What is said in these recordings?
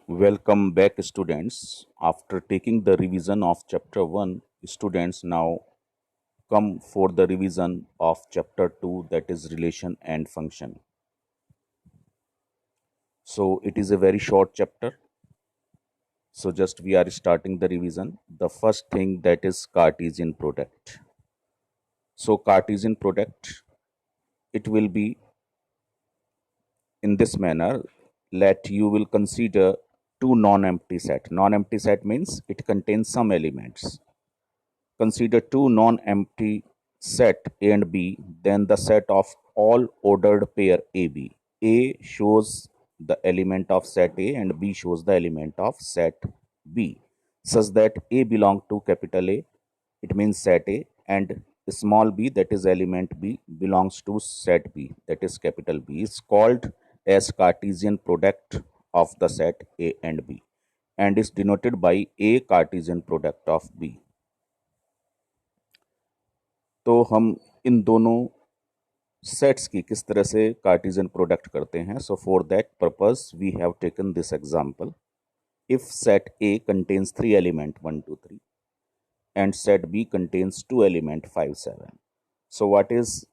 Welcome back, students. After taking the revision of chapter 1, students now come for the revision of chapter 2, that is relation and function. So it is a very short chapter. So just we are starting the revision. The first thing, that is Cartesian product. So Cartesian product, it will be in this manner that you will consider two non-empty set. Non-empty set means it contains some elements. Consider two non-empty set A and B, then the set of all ordered pair AB. A shows the element of set A and B shows the element of set B, such that A belongs to capital A, it means set A, and small b, that is element B, belongs to set B, that is capital B, is called as Cartesian product of the set A and B and is denoted by A Cartesian product of B. तो हम इन दोनों sets की किस तरह से Cartesian product करते हैं. So for that purpose we have taken this example. If set A contains 3 element 1 2 3 and set B contains 2 element 5 7. So what is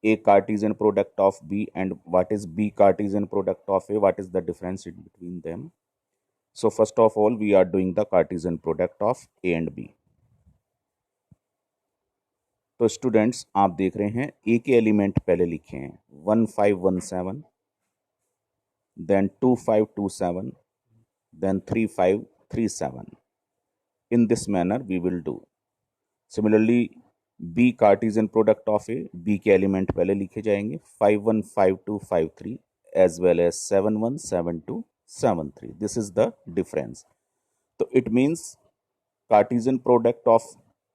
A Cartesian product of B and what is B Cartesian product of A? What is the difference in between them? So first of all we are doing the Cartesian product of A and B. तो students आप देख रहे हैं ए के element पहले लिखे हैं 1517, then 2527, then 3537. In this manner we will do. Similarly B Cartesian product of A, B के एलिमेंट पहले लिखे जाएंगे 515253 as well as 717273. This is the difference. So it means Cartesian product of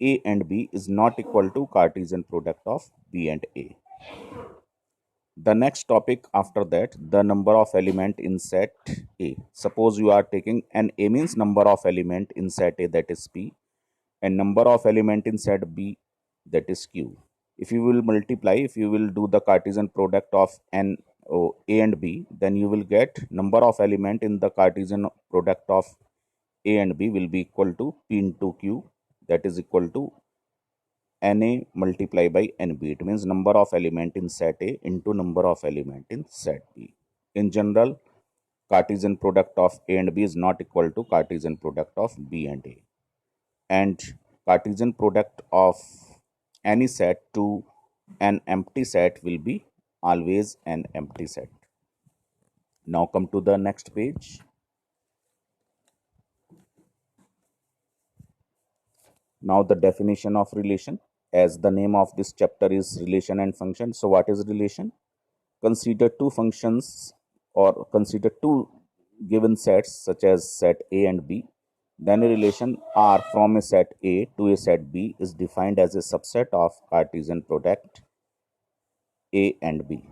A and B is not equal to Cartesian product of B and A. The next topic after that, the number of element in set A. Suppose you are taking an A means number of element in set A, that is P, and number of element in set B, that is Q. If you will multiply, if you will do the Cartesian product of A and B, then you will get number of element in the Cartesian product of A and B will be equal to P into Q, that is equal to Na multiplied by Nb. It means number of element in set A into number of element in set B. In general, Cartesian product of A and B is not equal to Cartesian product of B and A. And Cartesian product of any set to an empty set will be always an empty set. Now come to the next page. Now the definition of relation, as the name of this chapter is relation and function. So what is relation? Consider two functions or consider two given sets such as set A and B. Then a relation R from a set A to a set B is defined as a subset of Cartesian product A and B.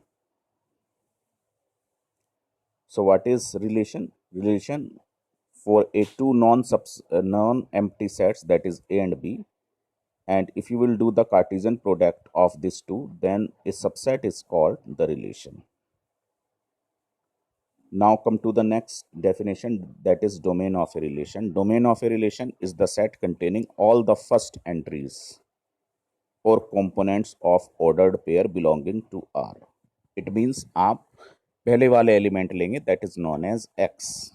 So what is relation? Relation for a two non-empty sets, that is A and B, and if you will do the Cartesian product of these two, then a subset is called the relation. Now come to the next definition, that is domain of a relation. Domain of a relation is the set containing all the first entries or components of ordered pair belonging to R. It means आप पहले वाले element लेंगे, that is known as X.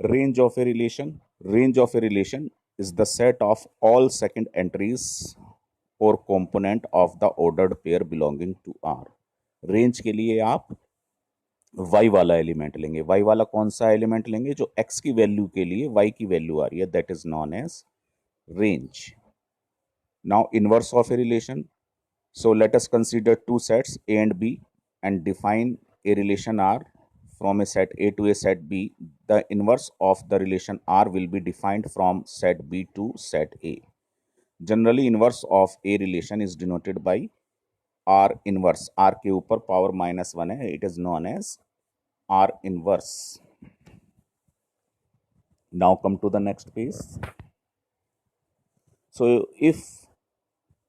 Range of a relation. Range of a relation is the set of all second entries or component of the ordered pair belonging to R. Range के लिए आप y वाला element लेंगे. y वाला कौन सा element लेंगे? जो x की वैल्यू के लिए y की वैल्यू आ रही है, that is known as range. Now inverse of a relation. So let us consider two sets A and B and define a relation R from a set A to a set B. The inverse of the relation R will be defined from set B to set A. Generally inverse of a relation is denoted by R inverse. R के ऊपर power -1 है, it is known as R inverse. Now come to the next page. So if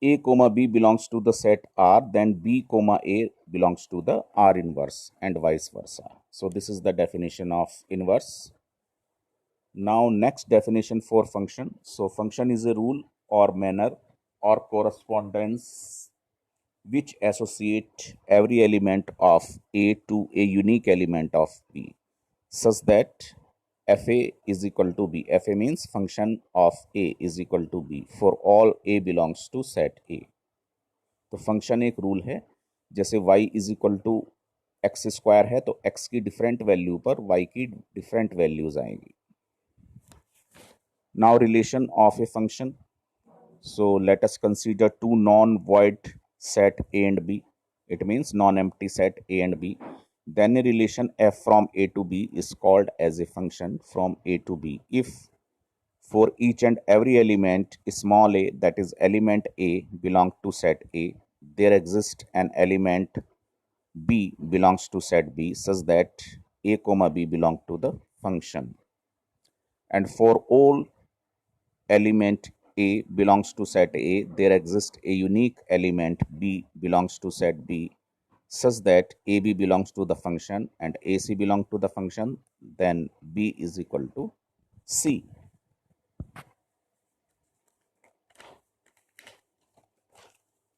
A comma B belongs to the set R, then B comma A belongs to the R inverse and vice versa. So this is the definition of inverse. Now next definition for function. So function is a rule or manner or correspondence which associate every element of A to a unique element of B such that fa is equal to b. Fa means function of a is equal to b for all a belongs to set A. तो function एक rule है, जैसे y is equal to x square है तो x की different value पर y की different values आएंगी. Now relation of a function. So let us consider two non-void set A and B. It means non-empty set A and B. Then a relation f from A to B is called as a function from A to B if for each and every element small a, that is element A, belong to set A, there exists an element B belongs to set B such that A comma B belong to the function. And for all element A belongs to set A, there exists a unique element B belongs to set B such that AB belongs to the function and AC belong to the function, then B is equal to C.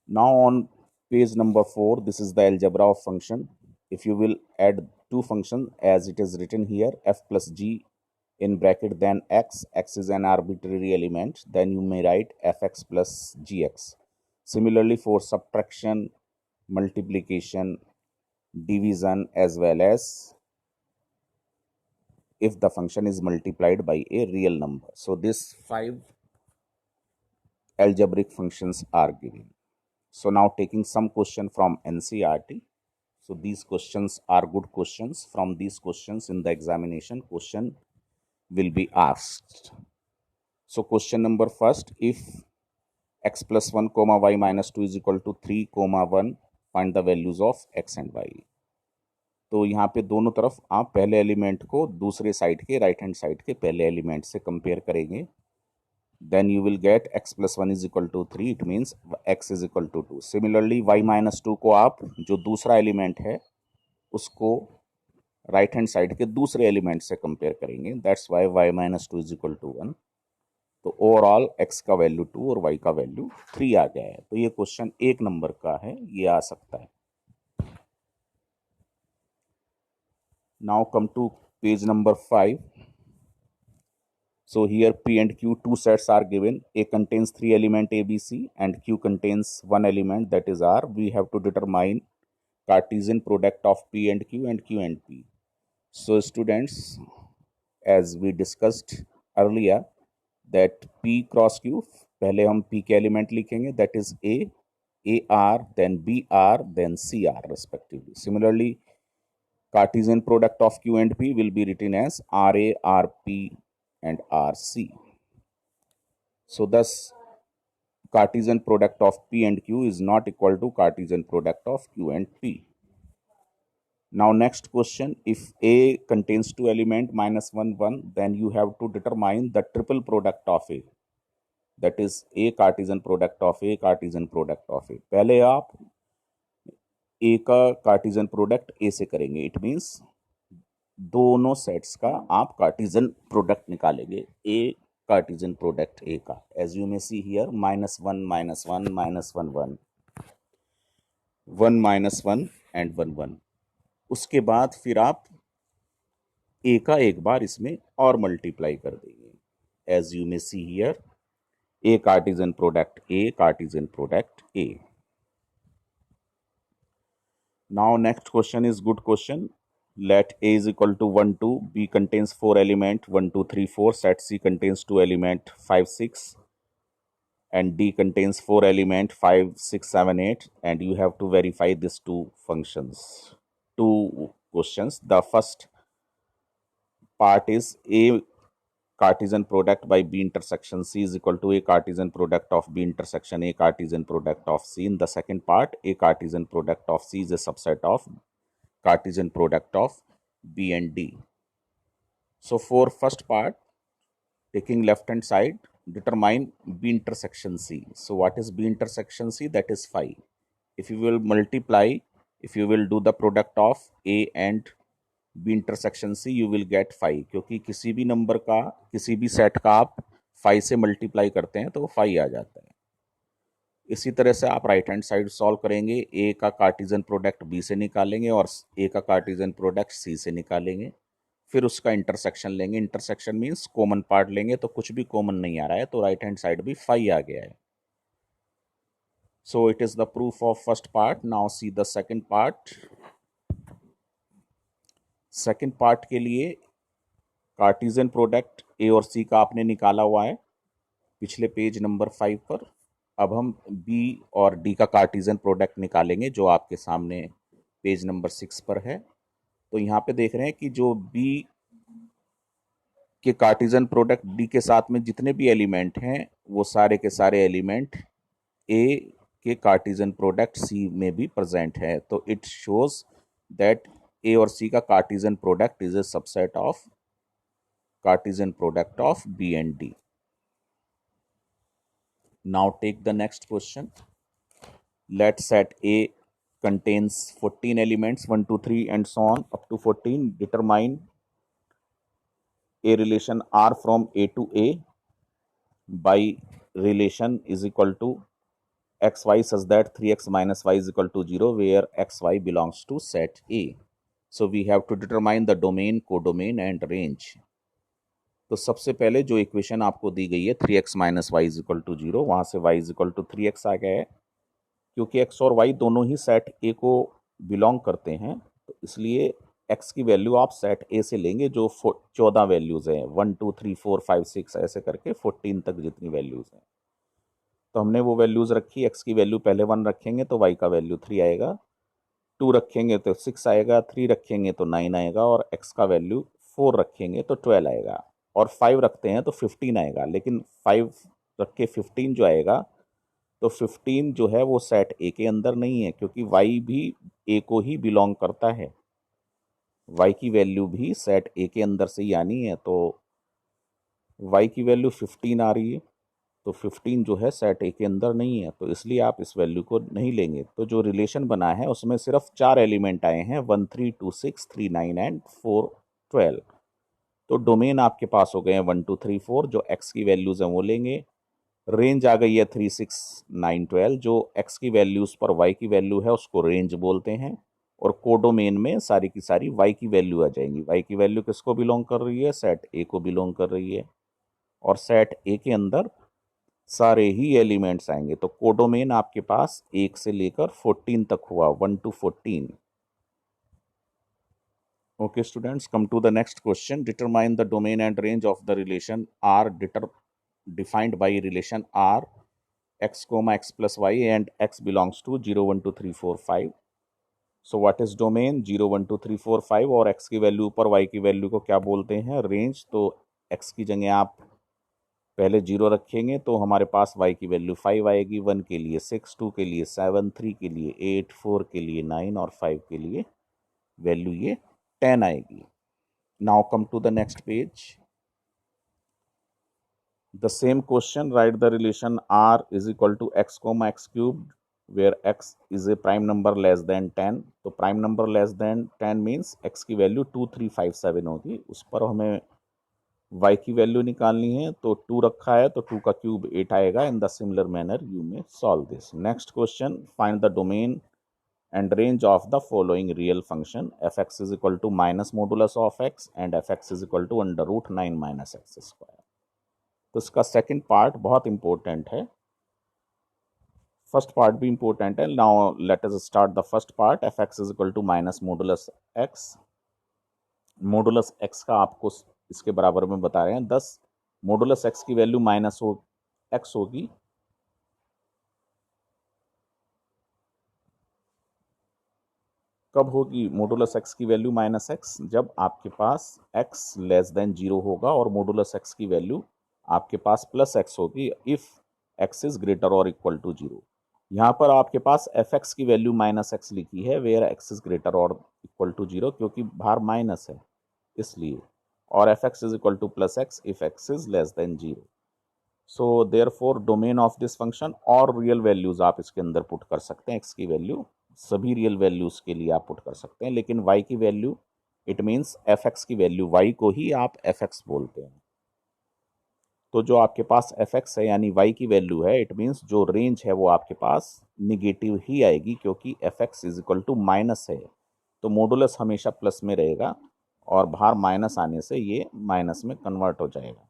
Now on page number 4, this is the algebra of function. If you will add two functions as it is written here, f plus g in bracket then x is an arbitrary element, then you may write fx plus gx. Similarly for subtraction, multiplication, division, as well as if the function is multiplied by a real number. So these 5 algebraic functions are given. So now taking some question from NCERT. So these questions are good questions. From these questions in the examination, question will be asked. So question number first, if x plus 1 comma y minus 2 is equal to 3 comma 1, find the values of x and y. तो यहाँ पे दोनों तरफ आप पहले element को दूसरे side के राइट हैंड साइड के पहले एलिमेंट से कंपेयर करेंगे. Then you will get x plus 1 is equal to 3. It means x is equal to 2. Similarly y minus 2 को आप जो दूसरा एलिमेंट है उसको राइट हैंड साइड के दूसरे एलिमेंट से कंपेयर करेंगे. That's why y minus 2 is equal to 1. तो ओवरऑल x का वैल्यू 2 और y का वैल्यू 3 आ गया है. तो ये क्वेश्चन 1 नंबर का है, ये आ सकता है. Now come to page number 5. So here P and Q, two sets are given. A contains 3 element A, B, C and Q contains 1 element that is R. We have to determine Cartesian product of P and Q and P. So students, as we discussed earlier that P cross Q, पहले हम P के element लिखेंगे, that is A, AR, then BR, then CR respectively. Similarly, Cartesian product of Q and P will be written as RA, RP and RC. So thus Cartesian product of P and Q is not equal to Cartesian product of Q and P. Now next question, if A contains 2 element minus 1 1, then you have to determine the triple product of A, that is A Cartesian product of A, Cartesian product of A. पहले आप A का Cartesian product A से करेंगे. It means दोनों sets का आप Cartesian product निकालेंगे. ए Cartesian product A का, as you may see here, minus one minus one minus one one, one minus one and one one. उसके बाद फिर आप ए का एक बार इसमें और मल्टीप्लाई कर देंगे, as you may see here, A Cartesian product A, Cartesian product A. Now next question is good question. Let A is equal to 1 2, B contains 4 element 1 2 3 4, set C contains 2 element 5 6 and D contains 4 element 5 6 7 8, and you have to verify these two functions. Two questions. The first part is A Cartesian product by B intersection C is equal to A Cartesian product of B intersection A Cartesian product of C. In the second part, A Cartesian product of C is a subset of Cartesian product of B and D. So for first part, taking left hand side, determine B intersection C. So what is B intersection C? That is 5. If you will multiply, if you will do the product of A and B intersection C, you will get 5, क्योंकि किसी भी number का, किसी भी set का आप 5 से multiply करते हैं तो वो 5 आ जाता है। इसी तरह से आप राइट हैंड साइड सॉल्व करेंगे, ए का कार्टिजन प्रोडक्ट बी से निकालेंगे और ए का कार्टिजन प्रोडक्ट सी से निकालेंगे, फिर उसका इंटरसेक्शन लेंगे। इंटरसेक्शन मीन्स कॉमन पार्ट लेंगे, तो कुछ भी कॉमन नहीं आ रहा है तो राइट हैंड साइड भी 5 आ गया है। So it is the proof of first part. Now see the second part. Second part के लिए कार्टिजन प्रोडक्ट ए और सी का आपने निकाला हुआ है पिछले पेज नंबर 5 पर। अब हम बी और डी का कार्टिजन प्रोडक्ट निकालेंगे जो आपके सामने पेज नंबर 6 पर है। तो यहाँ पे देख रहे हैं कि जो बी के कार्टिजन प्रोडक्ट डी के साथ में जितने भी एलिमेंट हैं वो सारे के सारे एलिमेंट ए के कार्टिजन प्रोडक्ट सी में भी प्रेजेंट है। तो इट शोज दैट ए और सी का Cartesian product is a subset of Cartesian product of B and D. Now take the next question. Let set A contains 14 elements 1 2 3 and so on up to 14. Determine a relation R from A to A by relation is equal to xy such that 3x minus y is equal to 0 where xy belongs to set A. So we have to determine the domain, codomain and range. तो सबसे पहले जो equation आपको दी गई है 3x minus y is equal to 0, वहाँ से y is equal to 3x आ गया है। क्योंकि x और y दोनों ही सेट A को बिलोंग करते हैं तो इसलिए x की वैल्यू आप सेट A से लेंगे जो 14 वैल्यूज़ हैं, 1 2 3 4 5 6 ऐसे करके 14 तक जितनी वैल्यूज़ हैं। तो हमने वो वैल्यूज़ रखी। x की वैल्यू पहले 1 रखेंगे तो y का वैल्यू 3 आएगा, 2 रखेंगे तो 6 आएगा, 3 रखेंगे तो 9 आएगा और x का वैल्यू 4 रखेंगे तो 12 आएगा और 5 रखते हैं तो 15 आएगा। लेकिन 5 रख के 15 जो आएगा तो 15 जो है वो सेट ए के अंदर नहीं है क्योंकि y भी ए को ही बिलोंग करता है। y की वैल्यू भी सेट ए के अंदर से ही आनी है। तो y की वैल्यू 15 आ रही है तो 15 जो है सेट ए के अंदर नहीं है तो इसलिए आप इस वैल्यू को नहीं लेंगे। तो जो रिलेशन बना है उसमें सिर्फ 4 एलिमेंट आए हैं 1 3 2 6 3 9 एंड 4 12। तो डोमेन आपके पास हो गए हैं 1 2 3 4, जो x की वैल्यूज हैं वो लेंगे। रेंज आ गई है 3 6 9 12, जो x की वैल्यूज पर y की वैल्यू है उसको रेंज बोलते हैं। और कोडोमेन में सारी की सारी y की वैल्यू आ जाएंगी। y की वैल्यू किसको बिलोंग कर रही है? सेट a को बिलोंग कर रही है और सेट a के अंदर सारे ही एलिमेंट्स आएंगे। तो कोडोमेन आपके पास 1 से लेकर 14 तक हुआ, 1 to 14। Okay students, come to the next question. Determine the domain and range of the relation R defined by relation R x comma x plus y and x belongs to 0 1 2 3 4 5. So what is domain? 0 1 2 3 4 5 और x की value पर y की value को क्या बोलते हैं? Range. तो x की जगह आप पहले 0 रखेंगे तो हमारे पास y की वैल्यू 5 आएगी, 1 के लिए 6, 2 के लिए 7, 3 के लिए 8, 4 के लिए 9 और 5 के लिए वैल्यू ये 10 आएगी। Now come to the next page. The same question, write the relation R is equal to x comma x cubed where x is a prime number less than 10. तो prime number less than 10 means x की value 2 3 5 7 होगी। उस पर हमें y की value निकालनी है तो 2 रखा है तो 2 का क्यूब 8 आएगा। In the similar manner you may solve this. Next question, find the domain and range of the following real function fx is equal to minus modulus of x and fx is equal to under root 9 minus x square। तो इसका second part बहुत important है, first part भी important है। Now let us start the first part. fx is equal to minus modulus x। modulus x का आपको इसके बराबर में बता रहे हैं 10। modulus x की वैल्यू माइनस x होगी कब होगी? मोडुलस x की वैल्यू माइनस x जब आपके पास x लेस देन 0 होगा और मोडुलस x की वैल्यू आपके पास प्लस x होगी इफ x इज ग्रेटर और इक्वल टू 0। यहाँ पर आपके पास fx की वैल्यू माइनस x लिखी है वेयर x इज ग्रेटर और इक्वल टू 0 क्योंकि बाहर माइनस है इसलिए, और fx is equal two plus x if x is less then 0। So therefore domain of this function और रियल वैल्यूज आप इसके अंदर पुट कर सकते हैं। एक्स की वैल्यू सभी रियल वैल्यूज के लिए आप पुट कर सकते हैं, लेकिन वाई की value, it means F x की वैल्यू, वाई को ही आप एफ एक्स बोलते हैं। तो जो आपके पास एफ एक्स है यानी वाई की वैल्यू है, इट मीन्स जो रेंज है वो आपके पास निगेटिव ही आएगी, क्योंकि f x is equal to minus है, तो मॉडुलस हमेशा प्लस में रहेगा और बाहर माइनस आने से ये माइनस में कन्वर्ट हो जाएगा।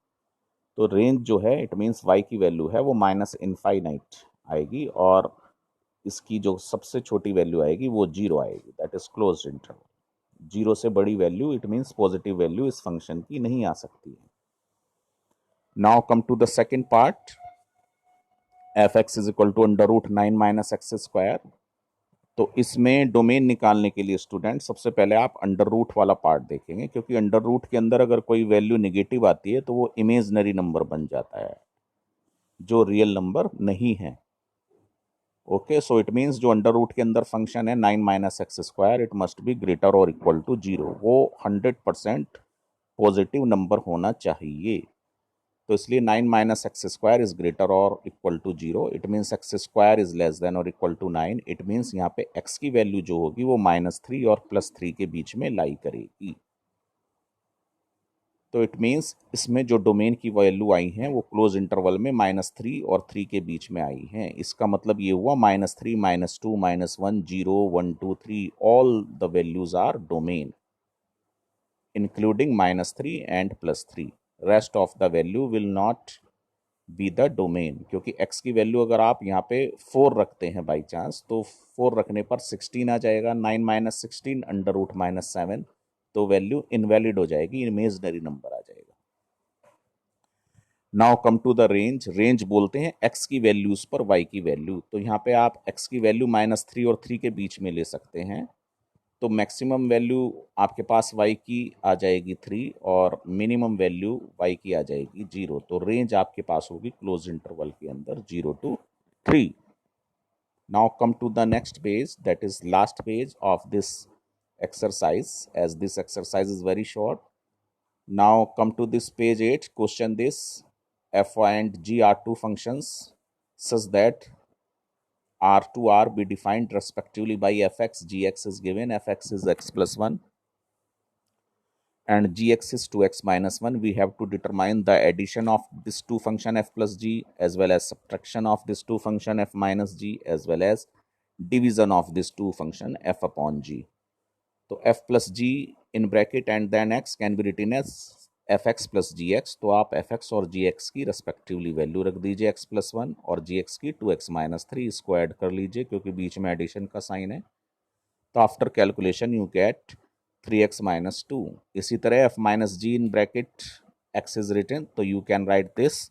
तो रेंज जो है, इट मीन्स वाई की वैल्यू है वो माइनस इनफाइनाइट आएगी, और इसकी जो सबसे छोटी वैल्यू आएगी वो जीरो आएगी, that is closed interval. Zero से बड़ी value, it means positive value इस फंक्शन की नहीं आ सकती है। Now come to the second part, f x is equal to under root 9 minus x square. तो इसमें डोमेन निकालने के लिए स्टूडेंट सबसे पहले आप अंडर रूट वाला पार्ट देखेंगे, क्योंकि अंडर रूट के अंदर अगर कोई वैल्यू निगेटिव आती है तो वो इमेजनरी नंबर बन जाता है, जो रियल नंबर नहीं है। ओके, सो इट मीन्स जो अंडर रूट के अंदर फंक्शन है 9 minus x square, it must be greater और इक्वल टू 0, वो 100% पॉजिटिव नंबर होना चाहिए। तो इसलिए 9 minus x square is greater और equal to 0, it means x square is less than और इक्वल टू 9, इट मीन्स यहाँ पे एक्स की वैल्यू जो होगी वो -3 और +3 के बीच में लाई करेगी। तो इट मीन्स इसमें जो डोमेन की वैल्यू आई हैं वो क्लोज इंटरवल में -3 और 3 के बीच में आई हैं। इसका मतलब ये हुआ -3, -2, -1, 0, 1, 2, 3, all the values are domain including -3 and +3। Rest of the value will not be the domain, क्योंकि x की वैल्यू अगर आप यहाँ पे 4 रखते हैं बाई चांस, तो 4 रखने पर 16 आ जाएगा, 9 माइनस 16 अंडर रूट -7, तो वैल्यू इनवैलिड हो जाएगी, इमेजनरी नंबर आ जाएगा। Now come to the range. Range बोलते हैं x की वैल्यूज पर y की वैल्यू। तो यहाँ पे आप x की वैल्यू -3 और 3 के बीच में ले सकते हैं, तो मैक्सिमम वैल्यू आपके पास y की आ जाएगी 3 और मिनिमम वैल्यू y की आ जाएगी 0। तो रेंज आपके पास होगी क्लोज इंटरवल के अंदर 0 to 3। Now come to the next page, that is last page of this exercise, as this exercise is very short. Now come to this page 8. Question this: f and g are two functions such that r to r be defined respectively by fx. Gx is given, fx is x plus 1 and gx is 2x minus 1. We have to determine the addition of this two function f plus g as well as subtraction of this two function f minus g as well as division of this two function f upon g. तो f plus g in bracket and then x can be written as fx plus gx। तो आप fx और gx की respectively value रख दीजिए, x plus 1 और gx की 2x minus 3, इसको ऐड कर लीजिए क्योंकि बीच में एडिशन का साइन है। तो after calculation you get 3x minus 2। इसी तरह f minus g in bracket x is written, तो you can write this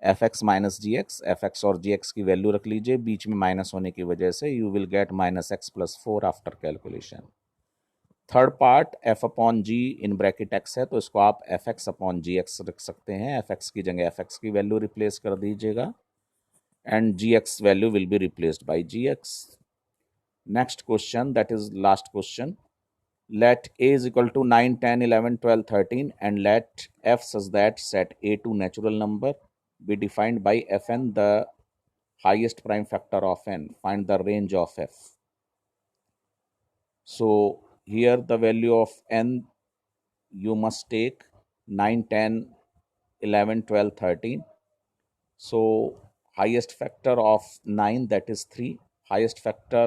fx minus gx। fx और gx की वैल्यू रख लीजिए, बीच में माइनस होने की वजह से you will get -x plus 4 after calculation. Third part f upon g in bracket x है, तो इसको आप fx अपॉन gx रख सकते हैं। fx की जगह fx की वैल्यू रिप्लेस कर दीजिएगा and gx value will be replaced by gx। Next question, that is last question. Let a is equal to 9, 10, 11, 12, 13 and let f such that set a to natural number be defined by fn, the highest prime factor of n. Find the range of f. So here the value of n you must take 9, 10, 11, 12, 13. So highest factor of 9, that is 3, highest factor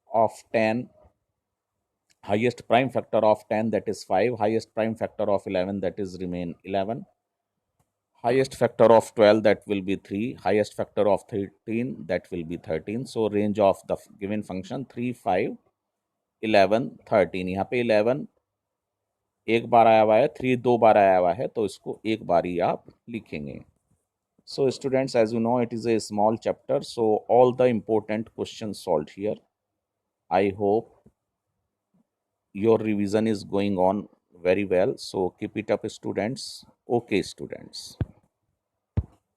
of 10, highest prime factor of 10, that is 5, highest prime factor of 11, that is remain 11, highest factor of 12, that will be 3, highest factor of 13, that will be 13. So range of the given function 3, 5, 11, 13। यहाँ पे 11 एक बार आया हुआ है, 3 2 बार आया हुआ है, तो इसको एक बार ही आप लिखेंगे। So students, as you know, it is a small chapter, so all the important questions solved here. I hope your revision is going on very well, so keep it up students. Okay students.